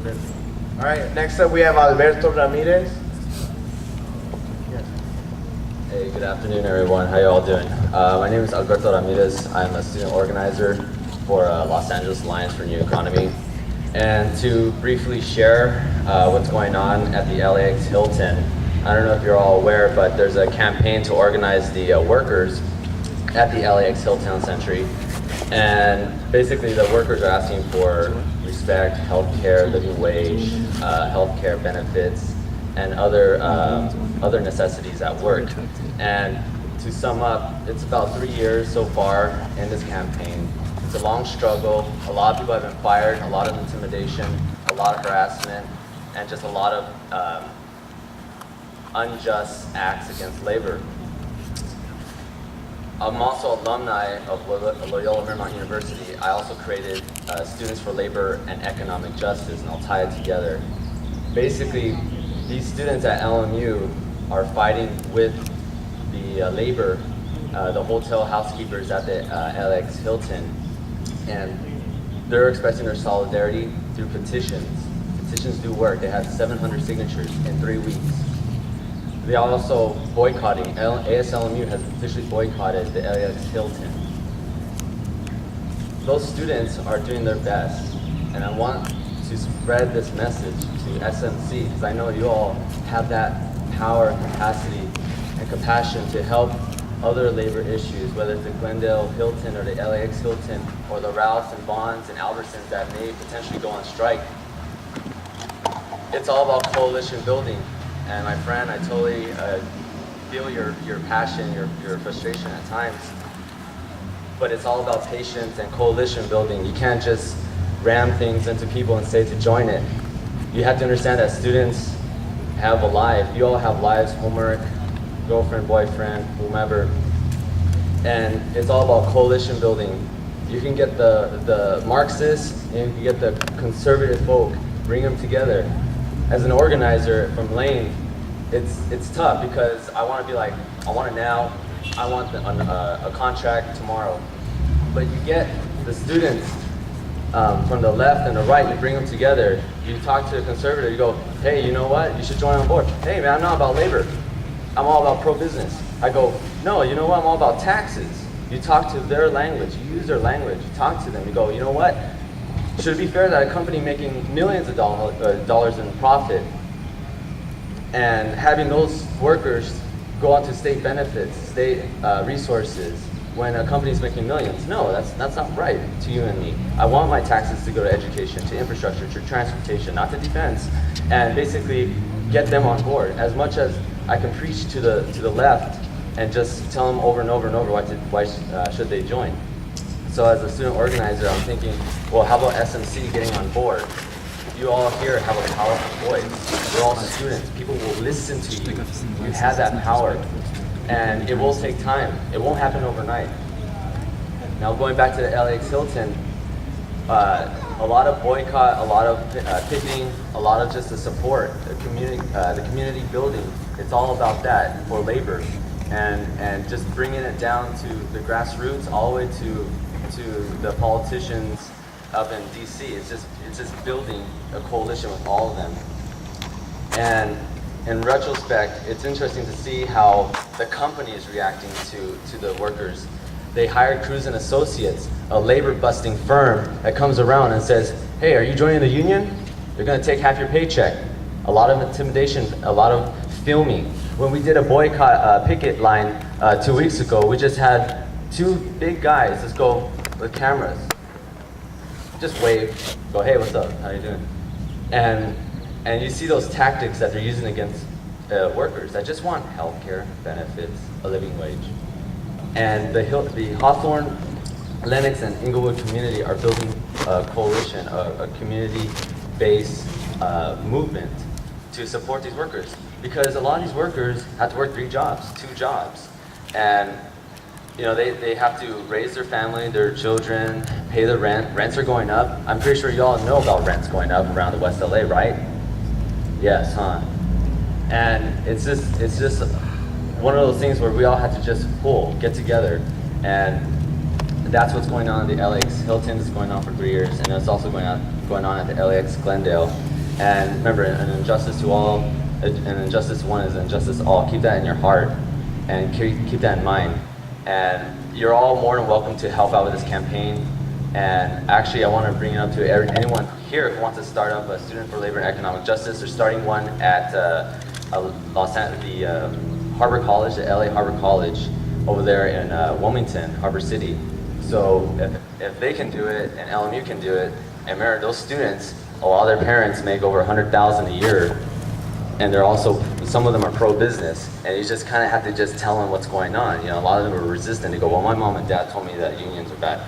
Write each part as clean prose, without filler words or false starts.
All right, next up we have Alberto Ramirez. Hey, good afternoon, everyone. How you all doing? My name is Alberto Ramirez. I'm a student organizer for Los Angeles Alliance for New Economy. And to briefly share what's going on at the LAX Hilton, I don't know if you're all aware, but there's a campaign to organize the workers at the LAX Hilton Century. And basically the workers are asking for respect, healthcare, living wage, healthcare benefits, and other necessities at work. And to sum up, it's about 3 years so far in this campaign. It's a long struggle. A lot of people have been fired, a lot of intimidation, a lot of harassment, and just a lot of unjust acts against labor. I'm also alumni of Loyola Marymount University. I also created Students for Labor and Economic Justice, and I'll tie it together. Basically, these students at LMU are fighting with the labor, the hotel housekeepers at the LX Hilton, and they're expressing their solidarity through petitions. Petitions do work. They had 700 signatures in 3 weeks. They are also boycotting. ASLMU has officially boycotted the LX Hilton. Those students are doing their best, and I want to spread this message to SMC, because I know you all have that power, capacity, and compassion to help other labor issues, whether it's the Glendale Hilton or the LAX Hilton or the Rouse and Bonds and Albertsons that may potentially go on strike. It's all about coalition building. And my friend, I totally feel your passion, your frustration at times. But it's all about patience and coalition building. You can't just ram things into people and say to join it. You have to understand that students have a life. You all have lives, homework, girlfriend, boyfriend, whomever. And it's all about coalition building. You can get the Marxists and you can get the conservative folk, bring them together. As an organizer from Lane, it's tough because I want to be like, I want it now, I want a contract tomorrow. But you get the students from the left and the right, you bring them together. You talk to a conservative, you go, hey, you know what? You should join on board. Hey, man, I'm not about labor. I'm all about pro-business. I go, no, you know what? I'm all about taxes. You talk to their language, you use their language, you talk to them, you go, you know what? Should it be fair that a company making millions of dollars in profit and having those workers go on to state benefits, state resources, when a company is making millions? No, that's not right to you and me. I want my taxes to go to education, to infrastructure, to transportation, not to defense, and basically get them on board. As much as I can preach to the left and just tell them over and over and over why should they join. So as a student organizer, I'm thinking, well, how about SMC getting on board? You all here have a powerful voice. You're all students. People will listen to you. You have that power. And it will take time. It won't happen overnight. Now going back to the LAX Hilton, a lot of boycott, a lot of picketing, a lot of just the support, the community building. It's all about that for labor. And just bringing it down to the grassroots all the way to the politicians up in DC. It's just building a coalition with all of them. And in retrospect, it's interesting to see how the company is reacting to the workers. They hired Cruz and Associates, a labor-busting firm that comes around and says, hey, are you joining the union? You're gonna take half your paycheck. A lot of intimidation, a lot of filming. When we did a boycott picket line 2 weeks ago, we just had 2 big guys just go with cameras. Just wave, go, hey, what's up, how you doing? And you see those tactics that they're using against workers that just want healthcare, benefits, a living wage. And the Hawthorne, Lenox, and Inglewood community are building a coalition, a community-based movement to support these workers. Because a lot of these workers have to work 3 jobs, 2 jobs. And you know, they have to raise their family, their children, pay the rent. Rents are going up. I'm pretty sure you all know about rents going up around the West LA, right? Yes, huh? And it's just one of those things where we all have to just get together. And that's what's going on at the LAX Hilton. It's going on for 3 years, and it's also going on at the LAX Glendale. And remember, an injustice to all, an injustice to one is an injustice to all. Keep that in your heart, and keep that in mind. And you're all more than welcome to help out with this campaign. And actually, I want to bring it up to anyone here who wants to start up a Student for Labor and Economic Justice. They're starting one at Harbor College, the LA Harbor College, over there in Wilmington, Harbor City. So if they can do it, and LMU can do it, and remember, those students, a lot of their parents make over $100,000 a year, and they're also, some of them are pro-business, and you just kind of have to just tell them what's going on. You know, a lot of them are resistant. They go, well, my mom and dad told me that unions are bad.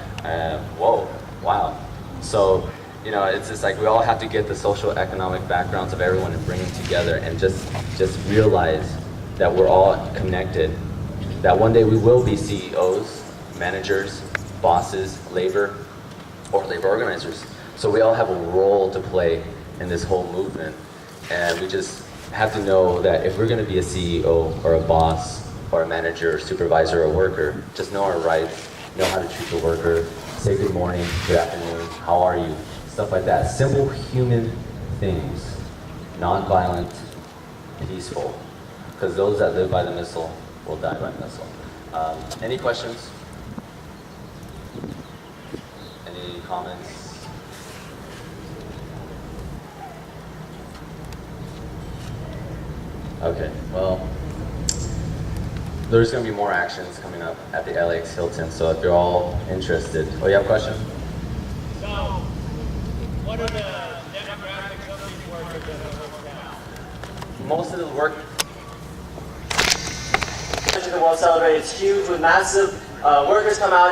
Whoa, wow. So, you know, it's just like we all have to get the social economic backgrounds of everyone and bring them together and just realize that we're all connected, that one day we will be CEOs, managers, bosses, labor organizers. So we all have a role to play in this whole movement. And we just have to know that if we're going to be a CEO or a boss or a manager or supervisor or worker, just know our rights, know how to treat the worker, say good morning, good afternoon, how are you, stuff like that. Simple human things, non-violent, peaceful, because those that live by the missile will die by the missile. Any questions? Any comments? Okay, well, there's going to be more actions coming up at the LAX Hilton, so if you're all interested. Oh, you have a question? So, what are the demographics of these workers that are working now? Most of the work. The World celebrated, it's huge with massive workers come out.